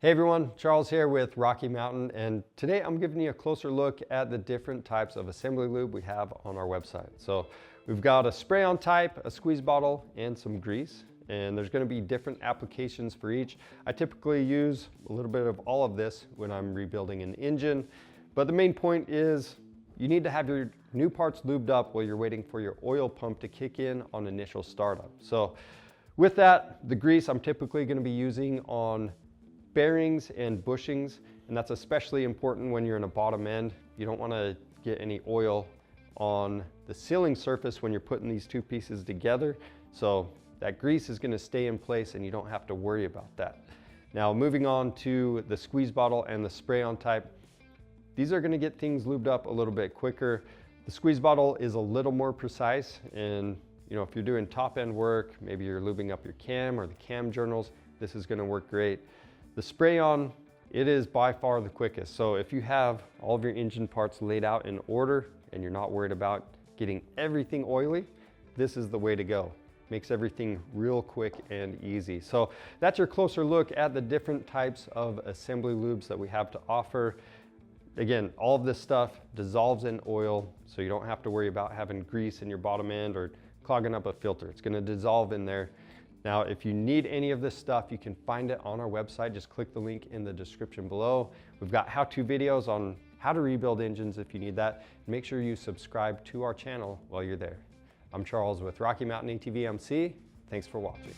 Hey everyone, Charles here with Rocky Mountain, and today I'm giving you a closer look at the different types of assembly lube we have on our website. So we've got a spray-on type, a squeeze bottle, and some grease, and there's going to be different applications for each. I typically use a little bit of all of this when I'm rebuilding an engine, but the main point is you need to have your new parts lubed up while you're waiting for your oil pump to kick in on initial startup. So with that, the grease I'm typically going to be using on bearings and bushings, and that's especially important when you're in a bottom end. You don't want to get any oil on the sealing surface when you're putting these two pieces together. So that grease is going to stay in place and you don't have to worry about that. Now moving on to the squeeze bottle and the spray-on type, these are going to get things lubed up a little bit quicker. The squeeze bottle is a little more precise, and if you're doing top end work, maybe you're lubing up your cam or the cam journals, this is going to work great. The spray-on, it is by far the quickest. So if you have all of your engine parts laid out in order and you're not worried about getting everything oily, this is the way to go. Makes everything real quick and easy. So that's your closer look at the different types of assembly lubes that we have to offer. Again, all of this stuff dissolves in oil, so you don't have to worry about having grease in your bottom end or clogging up a filter. It's going to dissolve in there. Now, if you need any of this stuff, you can find it on our website. Just click the link in the description below. We've got how-to videos on how to rebuild engines if you need that. Make sure you subscribe to our channel while you're there. I'm Charles with Rocky Mountain ATV MC. Thanks for watching.